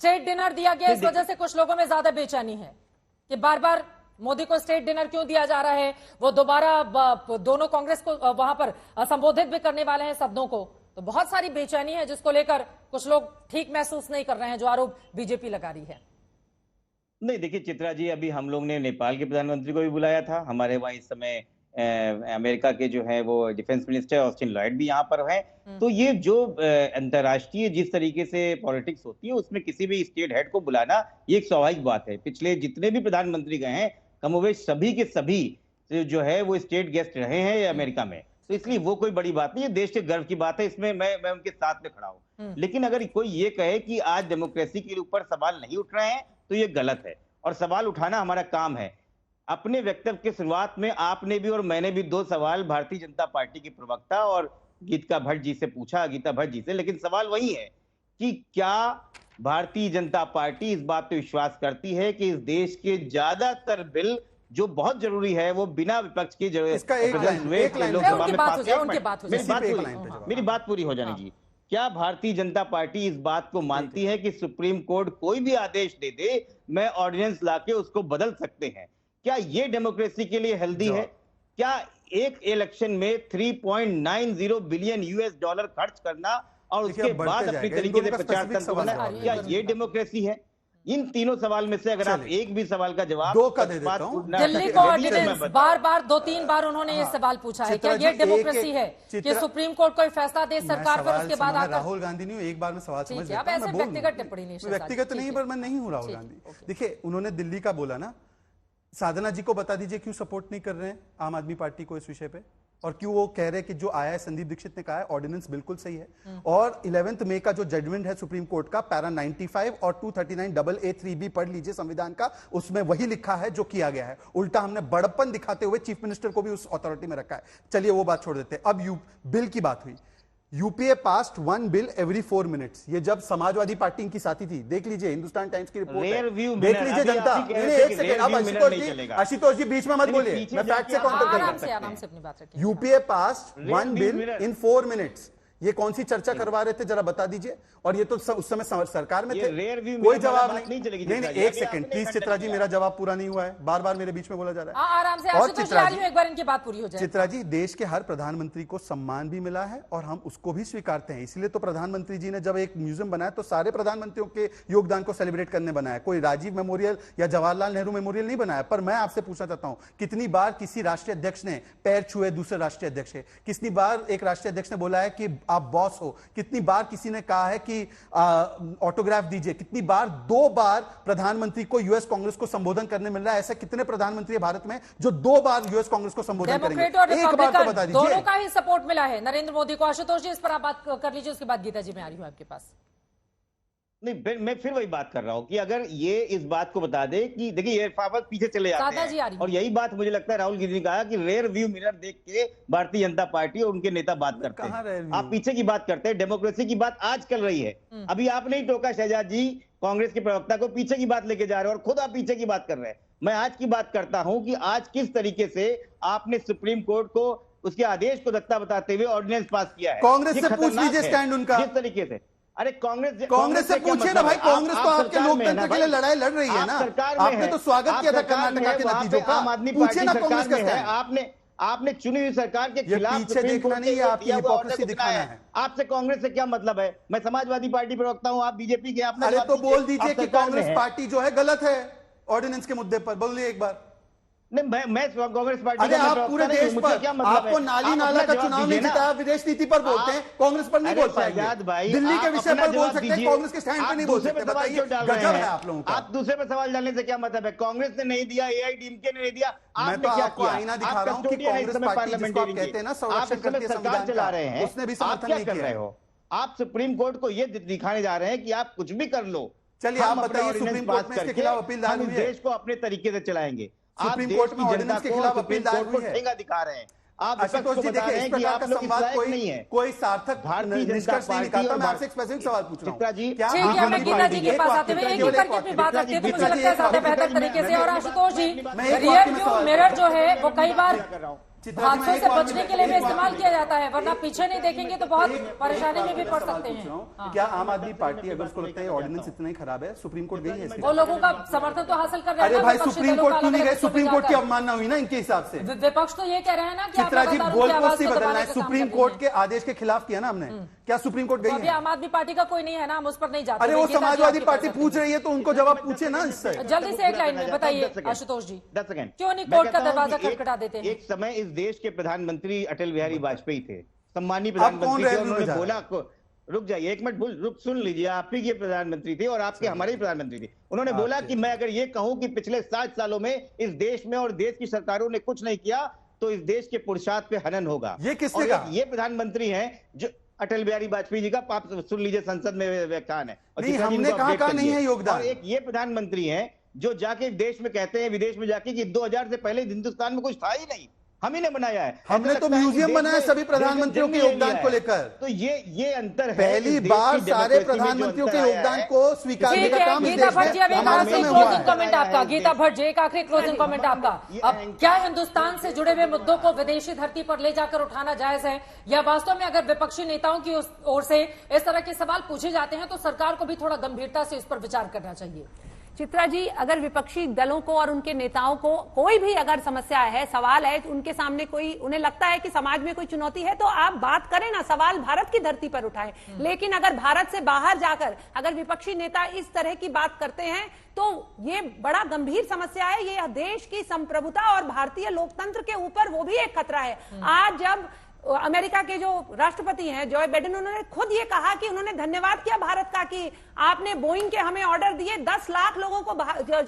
State dinner दिया गया, इस वजह से कुछ लोगों में ज्यादा बेचैनी है कि बार बार मोदी को स्टेट डिनर क्यों दिया जा रहा है। वो दोबारा दोनों कांग्रेस को वहां पर संबोधित भी करने वाले हैं सदनों को, तो बहुत सारी बेचैनी है जिसको लेकर कुछ लोग ठीक महसूस नहीं कर रहे हैं, जो आरोप बीजेपी लगा रही है। नहीं देखिए चित्रा जी, अभी हम लोग ने नेपाल के प्रधानमंत्री को भी बुलाया था। हमारे वहाँ इस समय अमेरिका के जो है वो डिफेंस मिनिस्टर ऑस्टिन लॉयड भी यहाँ पर है। तो ये जो अंतर्राष्ट्रीय जिस तरीके से पॉलिटिक्स होती है उसमें किसी भी स्टेट हेड को बुलाना ये एक स्वाभाविक बात है। पिछले जितने भी प्रधानमंत्री गए हैं कमोवेश सभी के सभी जो है वो स्टेट गेस्ट रहे हैं अमेरिका में, तो इसलिए वो कोई बड़ी बात नहीं है, देश के गर्व की बात है। इसमें मैं उनके साथ में खड़ा हूँ। लेकिन अगर कोई ये कहे कि आज डेमोक्रेसी के ऊपर सवाल नहीं उठ रहे हैं तो ये गलत है, और सवाल उठाना हमारा काम है। अपने वक्तव्य की शुरुआत में आपने भी और मैंने भी 2 सवाल भारतीय जनता पार्टी के प्रवक्ता और गीता भट्ट जी से पूछा, गीता भट्ट जी से, लेकिन सवाल वही है कि क्या भारतीय जनता पार्टी इस बात पे विश्वास करती है कि इस देश के ज्यादातर बिल जो बहुत जरूरी है वो बिना विपक्ष की लोकसभा में पास मेरी बात पूरी हो जाने जी। क्या भारतीय जनता पार्टी इस बात को मानती है कि सुप्रीम कोर्ट कोई भी आदेश दे दे, मैं ऑर्डिनेंस लाके उसको बदल सकते हैं? क्या ये डेमोक्रेसी के लिए हेल्दी है? क्या एक इलेक्शन में 3.90 बिलियन US डॉलर खर्च करना और उसके बाद अपनी तरीके से प्रचार तंत्र बनाना, क्या ये डेमोक्रेसी है? इन तीनों सवाल में से अगर आप एक भी सवाल का जवाब 2 का दे देता हूं। दिल्ली को ऑर्डिनेंस बार 2-3 बार उन्होंने ये सवाल पूछा है, क्या ये डेमोक्रेसी है कि सुप्रीम कोर्ट कोई फैसला दे सरकार पर, उसके बाद आकर राहुल गांधी नहीं हूं, एक बार में सवाल समझ लेता हूं। ऐसे व्यक्तिगत टिप्पणी नहीं, व्यक्तिगत नहीं, पर मैं नहीं हूं राहुल गांधी। देखिए उन्होंने दिल्ली का बोला ना, साधना जी को बता दीजिए क्यों सपोर्ट नहीं कर रहे हैं आम आदमी पार्टी को इस विषय पे, और क्यों वो कह रहे हैं कि जो आया है, संदीप दीक्षित ने कहा है ऑर्डिनेंस बिल्कुल सही है। और 11 मई का जो जजमेंट है सुप्रीम कोर्ट का, पैरा 95 और 239AA3B पढ़ लीजिए संविधान का, उसमें वही लिखा है जो किया गया है। उल्टा हमने बड़प्पन दिखाते हुए चीफ मिनिस्टर को भी उस अथॉरिटी में रखा है। चलिए वो बात छोड़ देते हैं। अब बिल की बात हुई। UPA past 1 bill every 4 minutes. ये जब समाजवादी पार्टी की साथी थी, देख लीजिए हिंदुस्तान टाइम्स की रिपोर्ट है, देख लीजिए जनता। एक सेकंड, अब आशुतोष जी बीच में मत बोलिए, मैं फैक्ट से काउंटर करूंगा। यूपीए पास्ट 1 बिल इन 4 मिनट्स, ये कौन सी चर्चा करवा रहे थे जरा बता दीजिए। और ये तो उस समय सरकार में थे, कोई जवाब नहीं। एक सेकंड प्लीज चित्रा जी, मेरा जवाब पूरा नहीं हुआ है, बार बार मेरे बीच में बोला जा रहा है। आराम से और चित्रा जी एक बार इनकी बात पूरी हो जाए। चित्रा जी, देश के हर प्रधानमंत्री को सम्मान भी मिला है और हम उसको भी स्वीकारते हैं। इसलिए तो प्रधानमंत्री जी ने जब एक म्यूजियम बनाया तो सारे प्रधानमंत्रियों के योगदान को सेलिब्रेट करने बनाया, कोई राजीव मेमोरियल या जवाहरलाल नेहरू मेमोरियल नहीं बनाया। पर मैं आपसे पूछना चाहता हूं, कितनी बार किसी राष्ट्रीय अध्यक्ष ने पैर छुए दूसरे राष्ट्रीय अध्यक्ष के? कितनी बार एक राष्ट्रीय अध्यक्ष ने बोला है कि आप बॉस हो? कितनी बार किसी ने कहा है कि ऑटोग्राफ दीजिए? कितनी बार? 2 बार प्रधानमंत्री को यूएस कांग्रेस को संबोधन करने मिल रहा है। ऐसे कितने प्रधानमंत्री भारत में जो 2 बार यूएस कांग्रेस को संबोधन करेंगे? एक बार तो बता दीजिए। दोनों का ही सपोर्ट मिला है नरेंद्र मोदी को। आशुतोष जी इस पर आप बात कर लीजिए, उसके बाद गीता जी मैं आ रही हूं आपके पास। नहीं, मैं फिर वही बात कर रहा हूं कि अगर ये इस बात को बता दे कि देखिए ये वापस पीछे चले जाते हैं, और यही बात मुझे लगता है राहुल गांधी ने कहा कि रेयर व्यू मिरर देख के भारतीय जनता पार्टी और उनके नेता बात करते हैं। आप पीछे की बात करते हैं, डेमोक्रेसी की बात आज चल रही है। अभी आप नहीं टोका शहजाद जी, कांग्रेस के प्रवक्ता को पीछे की बात लेके जा रहे हैं और खुद आप पीछे की बात कर रहे हैं। मैं आज की बात करता हूं कि आज किस तरीके से आपने सुप्रीम कोर्ट को उसके आदेश को दत्ता बताते हुए ऑर्डिनेंस पास किया है। कांग्रेस से पूछ लीजिए स्टैंड उनका, जिस तरीके से। अरे कांग्रेस से पूछिए ना भाई, कांग्रेस तो आपके लोकतंत्र के लिए लड़ाई लड़ रही है ना। आपने तो स्वागत किया था कर्नाटक के नतीजों का। आम आदमी पार्टी सरकार में है, आपने चुनी हुई सरकार के खिलाफ पीछे देखना नहीं है, आपकी हिपोक्रेसी दिखाना है। आपसे कांग्रेस से क्या मतलब है? मैं समाजवादी पार्टी प्रवक्ता हूं, आप बीजेपी के। आपने अरे तो बोल दीजिए कि कांग्रेस पार्टी जो है गलत है ऑर्डिनेंस के मुद्दे पर, बोलिए एक बार। नहीं, मैं कांग्रेस पार्टी। अरे आप पूरे देश पर क्या मतलब? आपको नाली नाला का चुनाव नहीं जिताया, विदेश नीति पर बोलते हैं, कांग्रेस पर नहीं बोल पाएंगे। दिल्ली के विषय पर बोल सकते हैं, कांग्रेस के स्टैंड पर नहीं बोल सकते। बताइए, गजब है आप लोगों का। आप दूसरे पे सवाल डालने से क्या मतलब है? कांग्रेस ने नहीं दिया, AIADMK ने नहीं दिया, आपने क्या किया? आईना दिखा रहा हूं कि कांग्रेस पार्टी जिसको आप कहते हैं ना संरक्षण करती है सरकार चला रहे हैं, उसने भी समर्थन नहीं किया है। आप सुप्रीम कोर्ट को ये दिखाने जा रहे हैं कि आप कुछ भी कर लो। चलिए आप बताइए, सुप्रीम कोर्ट में इसके खिलाफ अपील दायर हुई है? देश को अपने तरीके से चलाएंगे। सुप्रीम कोर्ट में ऑर्डिनेंस के खिलाफ अपील दायर हुई है। दिखा रहे हैं आप। आशुतोष जी देखिए, इस प्रकार का संवाद कोई सार्थक निष्कर्ष नहीं निकालता। मैं आपसे एक स्पेसिफिक सवाल पूछ रहा हूं। गीता जी के पास आते हुए एक एक करके अपनी बात रखती है तो मुझे लगता है ज्यादा बेहतर तरीके से। और आशुतोष जी, रियर व्यू मिरर जो है वो कई बार चित्रा जी, मैं हादसों एक से बात बचने में- के लिए भी एक बात इस्तेमाल में- किया जाता है, वरना पीछे नहीं देखेंगे तो बहुत एक परेशानी बात में भी मैं पड़ सवाल सकते पूछ हैं। रहा हूं, हाँ। क्या आम आदमी पार्टी, अगर उसको लगता है ऑर्डिनेंस इतना ही खराब है, सुप्रीम कोर्ट गई है इसके वो खिलाफ? लोगों का समर्थन तो हासिल कर रहे हैं अरे ना, भाई, विपक्षी सुप्रीम दलों कोर्ट का क्यों नहीं अलग गए? अलग सुप्रीम कोर्ट की जाकर। अवमानना हुई ना इनके हिसाब से। विपक्ष तो ये कह रहे हैं ना कि आप चित्रा जी, लगातार गोल उनकी आवाज पोस्ट ही को बदलना दबाने है। का काम सुप्रीम कर कोर्ट रहे के आदेश के खिलाफ किया ना हमने। क्या सुप्रीम कोर्ट हैं। तो गई अभी है? आम आदमी पार्टी का कोई नहीं है ना, हम उस पर नहीं जाते। अरे वो गीता जी समाजवादी आपके पार्टी पास पूछ रही है तो उनको जवाब पूछे ना इससे। जल्दी से एक लाइन में बताइए आशुतोष जी, 10 सेकंड। क्यों नहीं मैं कोर्ट का कहता हूं दरवाजा कि खटखटा देते हैं? एक समय इस देश के प्रधानमंत्री अटल बिहारी वाजपेयी थे, सम्मानीय अब कौन प्रधानमंत्री थे। रेल में उन्होंने जा बोला, रुक जाइए एक मिनट, रुक सुन लीजिए। आप ही के प्रधानमंत्री थे और आपके हमारे ही प्रधानमंत्री थे। उन्होंने बोला कि मैं अगर ये कहूं कि पिछले 60 सालों में इस देश में और देश की सरकारों ने कुछ नहीं किया तो इस देश के पुरुषार्थ पे हनन होगा। ये किसने और कहा? ये प्रधानमंत्री हैं जो अटल बिहारी वाजपेयी जी का, आप सुन लीजिए, संसद में व्याख्यान है। और नहीं, चित्रा जी हमने इनको कहा अपडेट नहीं करिए। है योगदान। और एक ये प्रधानमंत्री हैं जो जाके देश में कहते हैं, विदेश में जाके, कि 2000 से पहले हिंदुस्तान में कुछ था ही नहीं, हम ही ने बनाया है। हमने ऐसा तो लगता है कि म्यूजियम देश बनाया में सभी प्रधानमंत्रियों के जंग ले योगदान लिया को है। लेकर। तो ये अंतर है। पहली इस देश बार की सारे डेमोक्रेसी में जो प्रधानमंत्रियों के अंतर आया योगदान है, को स्वीकारने ठीक का है, काम इस गीता देश भट्ट जी, अब एक हमारे आखिरी समय हुआ क्लोजिंग है। कमेंट आपका। गीता भट्ट जी, एक आखिरी क्लोजिंग कमेंट आपका। अब क्या हिंदुस्तान से जुड़े हुए मुद्दों को विदेशी धरती पर ले जाकर उठाना जायज है, या वास्तव में अगर विपक्षी नेताओं की ओर से इस तरह के सवाल पूछे जाते हैं तो सरकार को भी थोड़ा गंभीरता से इस पर विचार करना चाहिए? चित्रा जी, अगर विपक्षी दलों को और उनके नेताओं को कोई भी अगर समस्या है, सवाल है, उनके सामने कोई, उन्हें लगता है कि समाज में कोई चुनौती है, तो आप बात करें ना, सवाल भारत की धरती पर उठाएं। लेकिन अगर भारत से बाहर जाकर अगर विपक्षी नेता इस तरह की बात करते हैं तो ये बड़ा गंभीर समस्या है। ये देश की संप्रभुता और भारतीय लोकतंत्र के ऊपर वो भी एक खतरा है। आज जब अमेरिका के जो राष्ट्रपति हैं जो बाइडेन, उन्होंने खुद ये कहा कि उन्होंने धन्यवाद किया भारत का कि आपने बोइंग के हमें ऑर्डर दिए, 10 लाख लोगों को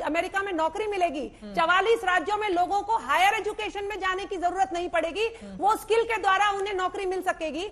अमेरिका में नौकरी मिलेगी, 44 राज्यों में लोगों को हायर एजुकेशन में जाने की जरूरत नहीं पड़ेगी, वो स्किल के द्वारा उन्हें नौकरी मिल सकेगी।